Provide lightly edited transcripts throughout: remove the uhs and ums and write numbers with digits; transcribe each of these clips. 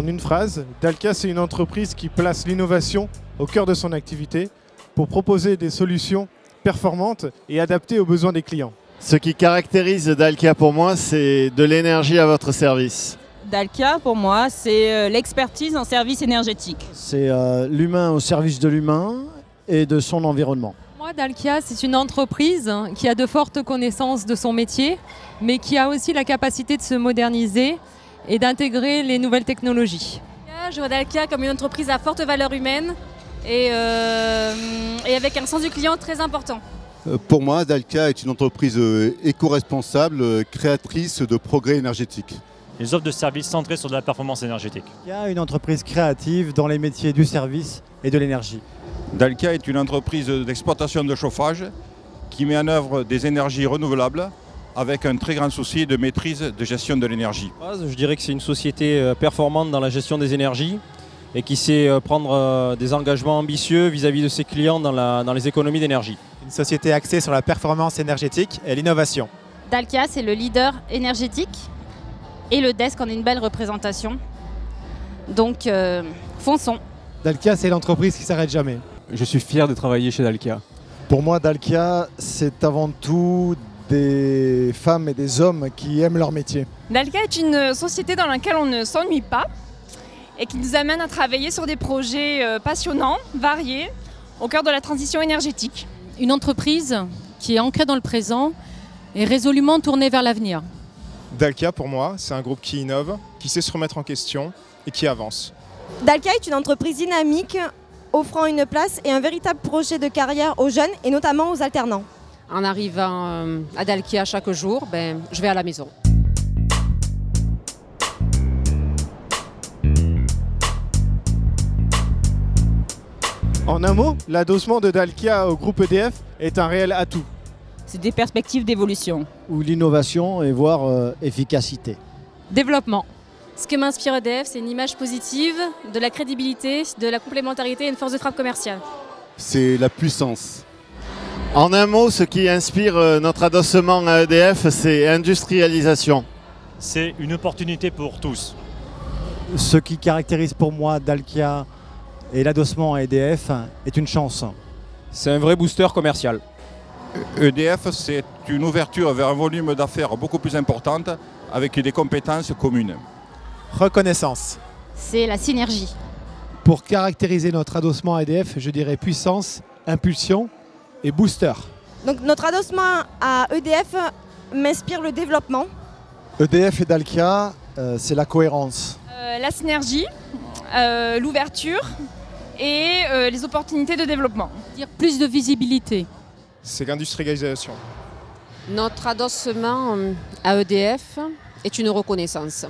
En une phrase, Dalkia, c'est une entreprise qui place l'innovation au cœur de son activité pour proposer des solutions performantes et adaptées aux besoins des clients. Ce qui caractérise Dalkia pour moi, c'est de l'énergie à votre service. Dalkia, pour moi, c'est l'expertise en service énergétique. C'est l'humain au service de l'humain et de son environnement. Moi, Dalkia, c'est une entreprise qui a de fortes connaissances de son métier, mais qui a aussi la capacité de se moderniser et d'intégrer les nouvelles technologies. Je vois Dalkia comme une entreprise à forte valeur humaine et avec un sens du client très important. Pour moi, Dalkia est une entreprise éco-responsable, créatrice de progrès énergétiques. Les offres de services centrées sur de la performance énergétique. Dalkia est une entreprise créative dans les métiers du service et de l'énergie. Dalkia est une entreprise d'exploitation de chauffage qui met en œuvre des énergies renouvelables avec un très grand souci de maîtrise de gestion de l'énergie. Je dirais que c'est une société performante dans la gestion des énergies et qui sait prendre des engagements ambitieux vis-à-vis de ses clients dans les économies d'énergie. Une société axée sur la performance énergétique et l'innovation. Dalkia, c'est le leader énergétique et le desk en est une belle représentation. Donc, fonçons. Dalkia, c'est l'entreprise qui ne s'arrête jamais. Je suis fier de travailler chez Dalkia. Pour moi, Dalkia, c'est avant tout des femmes et des hommes qui aiment leur métier. Dalkia est une société dans laquelle on ne s'ennuie pas et qui nous amène à travailler sur des projets passionnants, variés, au cœur de la transition énergétique. Une entreprise qui est ancrée dans le présent et résolument tournée vers l'avenir. Dalkia, pour moi, c'est un groupe qui innove, qui sait se remettre en question et qui avance. Dalkia est une entreprise dynamique, offrant une place et un véritable projet de carrière aux jeunes et notamment aux alternants. En arrivant à Dalkia chaque jour, je vais à la maison. En un mot, l'adossement de Dalkia au groupe EDF est un réel atout. C'est des perspectives d'évolution. Ou l'innovation et voire efficacité. Développement. Ce que m'inspire EDF, c'est une image positive, de la crédibilité, de la complémentarité et une force de frappe commerciale. C'est la puissance. En un mot, ce qui inspire notre adossement à EDF, c'est industrialisation. C'est une opportunité pour tous. Ce qui caractérise pour moi Dalkia et l'adossement à EDF est une chance. C'est un vrai booster commercial. EDF, c'est une ouverture vers un volume d'affaires beaucoup plus importante avec des compétences communes. Reconnaissance. C'est la synergie. Pour caractériser notre adossement à EDF, je dirais puissance, impulsion et booster. Donc notre adossement à EDF m'inspire le développement. EDF et Dalkia, c'est la cohérence. La synergie, l'ouverture et les opportunités de développement. Dire plus de visibilité. C'est l'industrialisation. Notre adossement à EDF est une reconnaissance.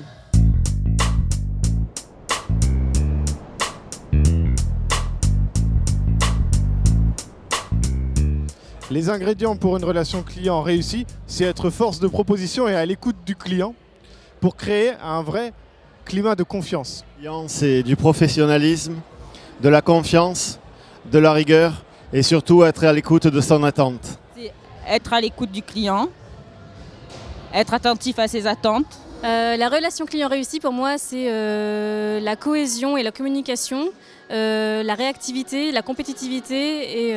Les ingrédients pour une relation client réussie, c'est être force de proposition et à l'écoute du client pour créer un vrai climat de confiance. C'est du professionnalisme, de la confiance, de la rigueur et surtout être à l'écoute de son attente. C'est être à l'écoute du client, être attentif à ses attentes. La relation client réussie, pour moi, c'est la cohésion et la communication, la réactivité, la compétitivité et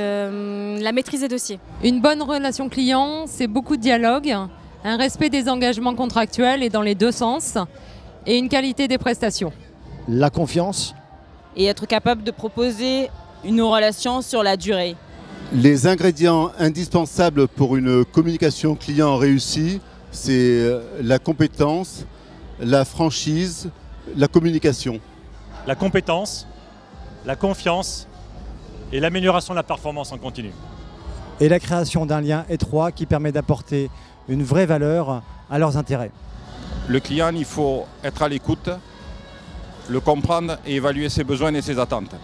la maîtrise des dossiers. Une bonne relation client, c'est beaucoup de dialogue, un respect des engagements contractuels et dans les deux sens, et une qualité des prestations. La confiance. Et être capable de proposer une relation sur la durée. Les ingrédients indispensables pour une communication client réussie, c'est la compétence, la franchise, la communication. La compétence, la confiance et l'amélioration de la performance en continu. Et la création d'un lien étroit qui permet d'apporter une vraie valeur à leurs intérêts. Le client, il faut être à l'écoute, le comprendre et évaluer ses besoins et ses attentes.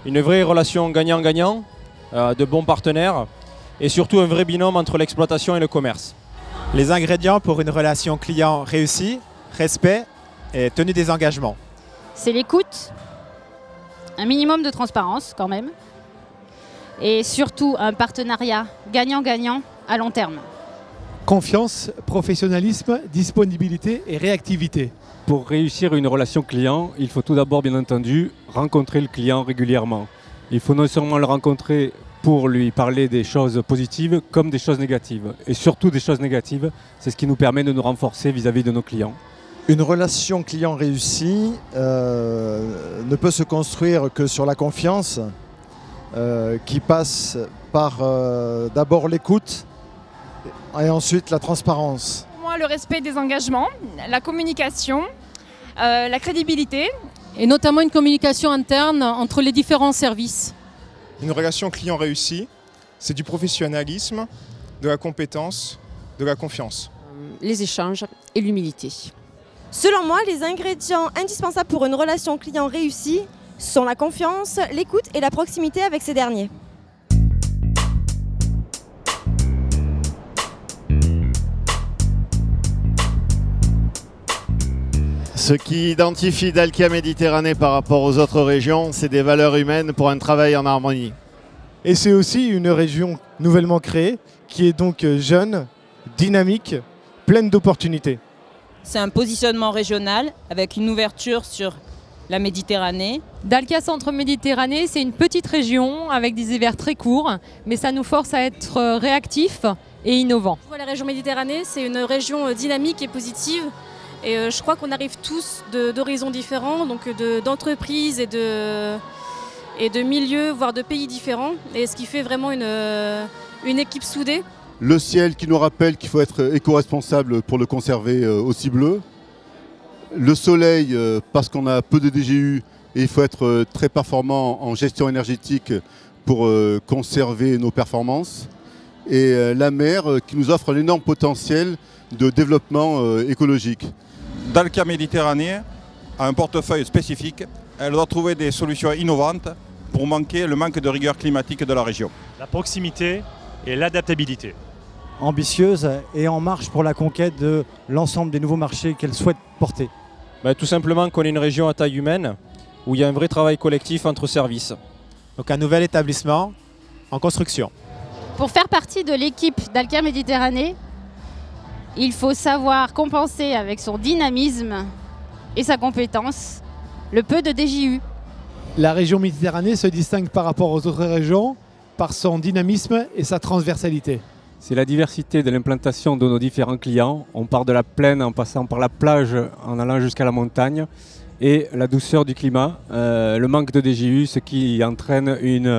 Une vraie relation gagnant-gagnant, de bons partenaires et surtout un vrai binôme entre l'exploitation et le commerce. Les ingrédients pour une relation client réussie, respect et tenue des engagements. C'est l'écoute, un minimum de transparence quand même, et surtout un partenariat gagnant-gagnant à long terme. Confiance, professionnalisme, disponibilité et réactivité. Pour réussir une relation client, il faut tout d'abord, bien entendu, rencontrer le client régulièrement. Il faut non seulement le rencontrer pour lui parler des choses positives comme des choses négatives. Et surtout des choses négatives, c'est ce qui nous permet de nous renforcer vis-à-vis de nos clients. Une relation client réussie ne peut se construire que sur la confiance, qui passe par d'abord l'écoute et ensuite la transparence. Pour moi, le respect des engagements, la communication, la crédibilité. Et notamment une communication interne entre les différents services. Une relation client réussie, c'est du professionnalisme, de la compétence, de la confiance. Les échanges et l'humilité. Selon moi, les ingrédients indispensables pour une relation client réussie sont la confiance, l'écoute et la proximité avec ces derniers. Ce qui identifie Dalkia Méditerranée par rapport aux autres régions, c'est des valeurs humaines pour un travail en harmonie. Et c'est aussi une région nouvellement créée qui est donc jeune, dynamique, pleine d'opportunités. C'est un positionnement régional avec une ouverture sur la Méditerranée. Dalkia Centre Méditerranée, c'est une petite région avec des hivers très courts, mais ça nous force à être réactifs et innovants. La région Méditerranée, c'est une région dynamique et positive. Et je crois qu'on arrive tous d'horizons différents, donc d'entreprises et de milieux, voire de pays différents. Et ce qui fait vraiment une équipe soudée. Le ciel qui nous rappelle qu'il faut être éco-responsable pour le conserver aussi bleu. Le soleil parce qu'on a peu de DGU et il faut être très performant en gestion énergétique pour conserver nos performances. Et la mer qui nous offre un énorme potentiel de développement écologique. Dalkia Méditerranée a un portefeuille spécifique. Elle doit trouver des solutions innovantes pour manquer le manque de rigueur climatique de la région. La proximité et l'adaptabilité. Ambitieuse et en marche pour la conquête de l'ensemble des nouveaux marchés qu'elle souhaite porter. Tout simplement qu'on est une région à taille humaine où il y a un vrai travail collectif entre services. Donc un nouvel établissement en construction. Pour faire partie de l'équipe Dalkia Méditerranée, il faut savoir compenser avec son dynamisme et sa compétence le peu de DJU. La région Méditerranée se distingue par rapport aux autres régions par son dynamisme et sa transversalité. C'est la diversité de l'implantation de nos différents clients. On part de la plaine en passant par la plage, en allant jusqu'à la montagne. Et la douceur du climat, le manque de DJU, ce qui entraîne une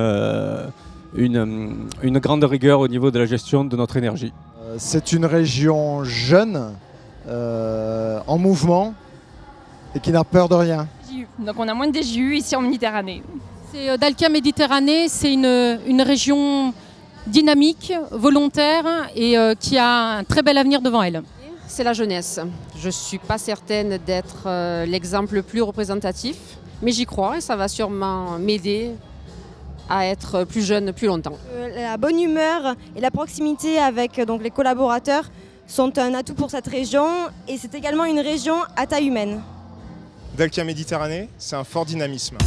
grande rigueur au niveau de la gestion de notre énergie. C'est une région jeune, en mouvement et qui n'a peur de rien. Donc on a moins de DJU ici en Méditerranée. Dalkia Méditerranée, c'est une région dynamique, volontaire et qui a un très bel avenir devant elle. C'est la jeunesse. Je ne suis pas certaine d'être l'exemple le plus représentatif, mais j'y crois et ça va sûrement m'aider à être plus jeune plus longtemps. La bonne humeur et la proximité avec donc, les collaborateurs sont un atout pour cette région et c'est également une région à taille humaine. Dalkia Méditerranée, c'est un fort dynamisme.